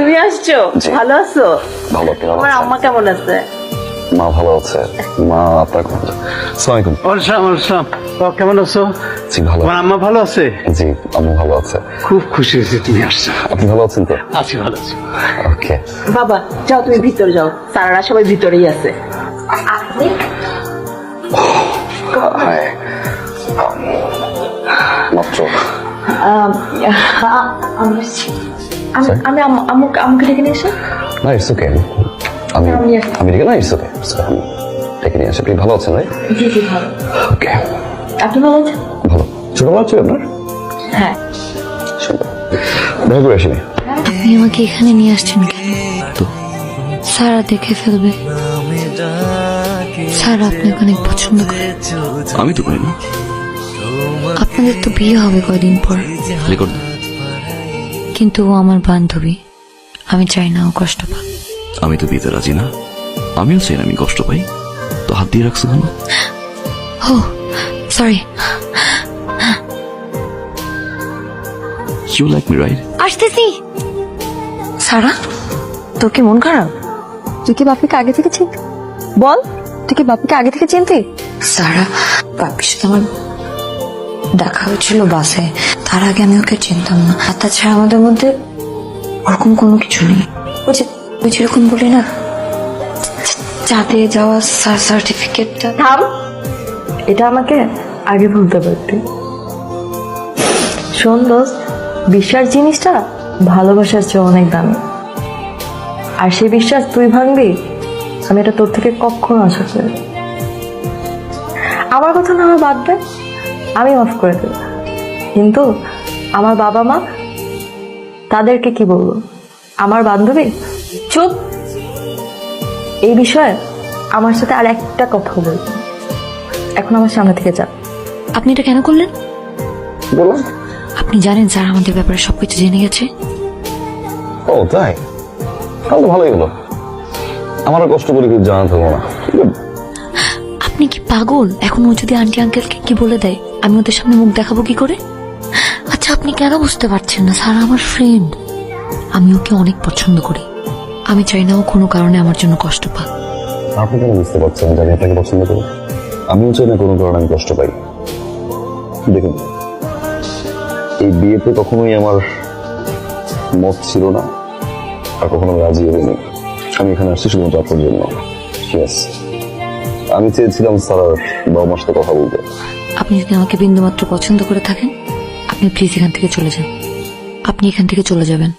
তুমি আসছো? ভালো আছো? ভালো। আমার আম্মা কেমন আছে? মা ভালো আছে। মা আপনার সালামালাইকুম। ওয়ালাইকুম। কেমন আছো? জি ভালো। আমার আম্মা ভালো আছে? জি আম্মু ভালো আছে। খুব খুশি হয়েছি তুমি আসছো। আপনি ভালো আছেন তো? আছি, ভালো আছি। ওকে। বাবা যাও, তুমি ভিতরে যাও, স্যাররা সবাই ভিতরেই আছে। আপনি হাই। মাত্র আমি আম্মুকে ডেকে নিয়ে এসো। না, ইটস ওকে। আমি ডেকে না, ইটস ওকে। আমি ডেকে নিয়ে আসি। আপনি ভালো আছেন ভাই? জি জি ভালো। ওকে। আপনি ভালো আছেন? ভালো। ছোটবেলা ছিল আপনার? হ্যাঁ। সুন্দর। দেখা করে আসিনি। আপনি আমাকে এখানে নিয়ে আসছেন কেন? তো সারা দেখে ফেলবে। সারা আপনাকে অনেক পছন্দ করে। আমি তো করি না। আপনাদের তো বিয়ে হবে কয়দিন পর। রেকর্ড কিন্তু ও আমার বান্ধবী, আমি চাই না ও কষ্ট পাক। আমি তো বিয়েতে রাজি না। আমিও চাই না আমি কষ্ট পাই। তো হাত দিয়ে রাখছো কেন? Oh sorry. You like me right? আসতেছি। সারা, তোর কি মন খারাপ? তুই কি বাপিকে আগে থেকে চিনতি? বল, তুই কি বাপিকে আগে থেকে চিনতি? সারা, বাপির সাথে আমার দেখা হয়েছিল বাসে। তার আগে আমি ওকে চিনতাম না। আর তাছাড়া আমাদের মধ্যে ওরকম কোনো কিছু নেই। ওই যেরকম বলি না, চাঁদে যাওয়া সার্টিফিকেটটা। থাম, এটা আমাকে আগে বলতে পারতি। শোন দোস্ত, বিশ্বাস জিনিসটা ভালোবাসার চেয়ে অনেক দামি। আর সেই বিশ্বাস তুই ভাঙবি, আমি এটা তোর থেকে কখনো আশা করি। আমার কথা না, আমার বাদ দে, আমি মাফ করে দেব। কিন্তু আমার বাবা মা, তাদেরকে কি বলবো? আমার বান্ধবী? চুপ। এই বিষয়ে আমার সাথে আর একটা কথা বলবো। এখন আমার সামনে থেকে যা। আপনি এটা কেন করলেন? বলুন। আপনি জানেন স্যার আমাদের ব্যাপারে সবকিছু জেনে গেছে। ও তাই? তাহলে তো ভালোই হলো। আমারও কষ্ট করে কিছু জানাতে হলো না। আপনি কি পাগল? এখন ও যদি আন্টি আঙ্কেলকে কি বলে দেয়, আমি ওদের সামনে মুখ দেখাবো কি করে? আচ্ছা, আপনি কেন বুঝতে পারছেন না? স্যার আমার ফ্রেন্ড, আমি ওকে অনেক পছন্দ করি। আমি চাই না ও কোনো কারণে আমার জন্য কষ্ট পাক। আপনি কেন বুঝতে পারছেন যে আমি আপনাকে পছন্দ করি? আমিও চাই না কোনো কারণে আমি কষ্ট পাই। দেখুন, এই বিয়েতে কখনোই আমার মত ছিল না, আর কখনো আমি রাজি হইনি। আমি এখানে আসছি শুধুমাত্র আপনার জন্য। Yes, আমি চেয়েছিলাম স্যার বাবা মার সাথে কথা বলতে। আপনি যদি আমাকে বিন্দুমাত্র পছন্দ করে থাকেন, আপনি প্লিজ এখান থেকে চলে যান। আপনি এখান থেকে চলে যাবেন।